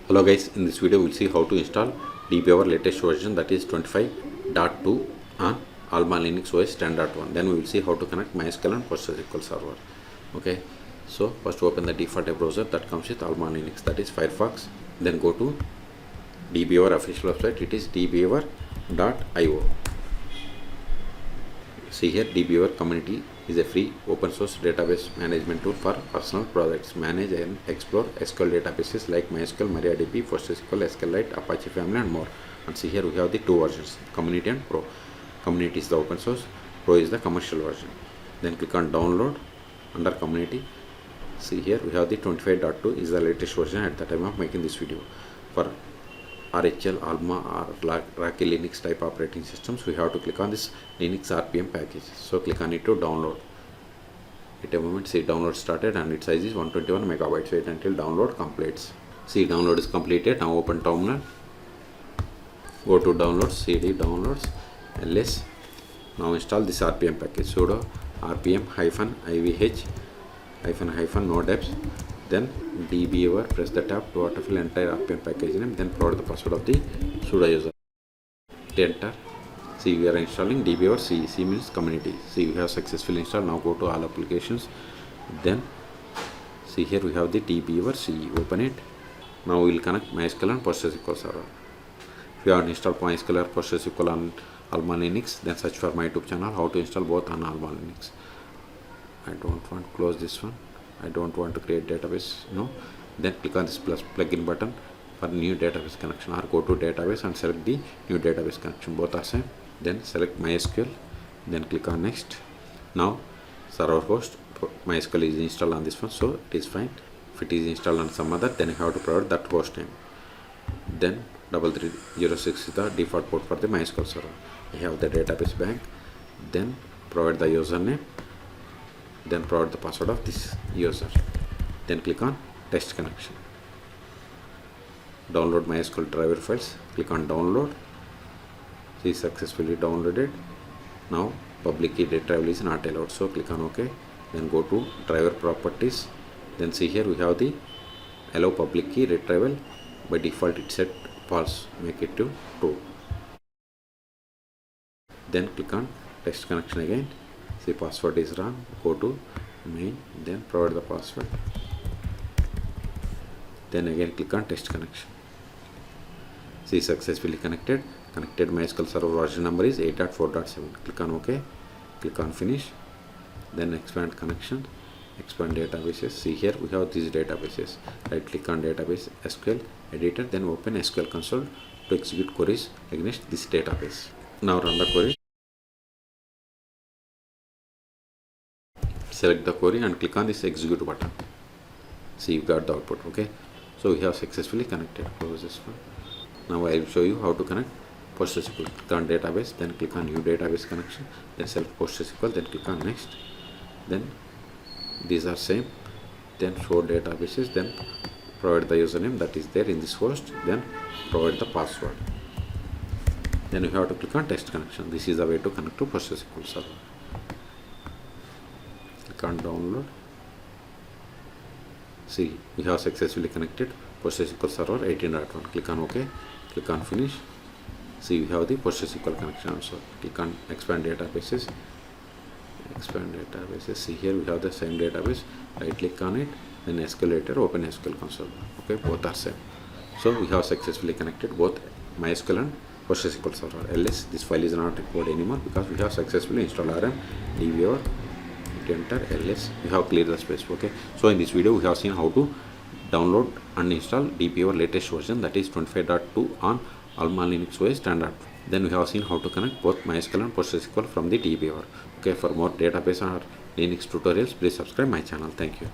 Hello guys, in this video we'll see how to install DBeaver latest version, that is 25.2 on AlmaLinux OS 10.1. Then we will see how to connect MySQL and PostgreSQL server. Okay, so first open the default browser that comes with AlmaLinux, that is Firefox. Then go to DBeaver official website, it is dbeaver.io. See here, DBeaver community is a free open source database management tool for personal projects. Manage and explore SQL databases like MySQL, MariaDB, PostgreSQL, SQLite, Apache family and more. And see here we have the two versions, community and pro. Community is the open source, pro is the commercial version. Then click on download under community. See here we have the 25.2 is the latest version at the time of making this video. For RHL, Alma or Rocky Linux type operating systems, we have to click on this Linux RPM package. So click on it to download. At a moment, see download started and its size is 121 megabytes. Wait until download completes. See download is completed. Now open terminal. Go to downloads, CD downloads, ls. Now install this RPM package. Sudo RPM -ivh -no deps. Then DBeaver, press the tab to autofill entire RPM package name, then provide the password of the sudo user. Enter. See, we are installing DBeaver C. C means community. See, we have successfully installed. Now go to all applications. Then see here we have the DBeaver C. Open it. Now we will connect MySQL and PostgreSQL server. If you have installed MySQL or PostgreSQL on AlmaLinux, then search for my YouTube channel how to install both on AlmaLinux. I don't want to close this one. I don't want to create database, no. Then click on this plus plugin button for new database connection, or go to database and select the new database connection, both are same. Then select MySQL, then click on next. Now server host MySQL is installed on this one, so it is fine. If it is installed on some other, then you have to provide that host name. Then 3306 is the default port for the MySQL server. I have the database bank. Then provide the username, then provide the password of this user. Then click on test connection. Download MySQL driver files. Click on download. See, successfully downloaded. Now public key retrieval is not allowed, so click on OK. Then go to driver properties. Then see here we have the allow public key retrieval. By default it set false, make it to true. Then click on test connection again. See, password is wrong. Go to main, then provide the password. Then again click on test connection. See, successfully connected. Connected MySQL server version number is 8.4.7. Click on OK. Click on finish. Then expand connection. Expand databases. See here we have these databases. Right click on database, SQL editor, then open SQL console to execute queries against this database. Now run the query. Select the query and click on this execute button. See, you got the output. Okay, so we have successfully connected. Close this one. Now I will show you how to connect PostgreSQL. Click on database, then click on new database connection, then select PostgreSQL, then click on next. Then these are same. Then show databases, then provide the username that is there in this host, then provide the password. Then you have to click on test connection. This is the way to connect to PostgreSQL server. Click on download. See, we have successfully connected PostgreSQL server 18.1. Click on OK. Click on finish. See, we have the PostgreSQL connection also. Click on expand databases. Expand databases. See here we have the same database. Right click on it. Then SQL editor, open SQL console. Okay, both are same. So we have successfully connected both MySQL and PostgreSQL server. Ls this file is not required anymore because we have successfully installed RM DBeaver. Enter ls, we have cleared the space. Okay, so in this video we have seen how to download and install DBeaver latest version, that is 25.2 on AlmaLinux OS standard. Then we have seen how to connect both MySQL and PostgreSQL from the DBeaver. Okay, for more database or Linux tutorials, please subscribe my channel. Thank you.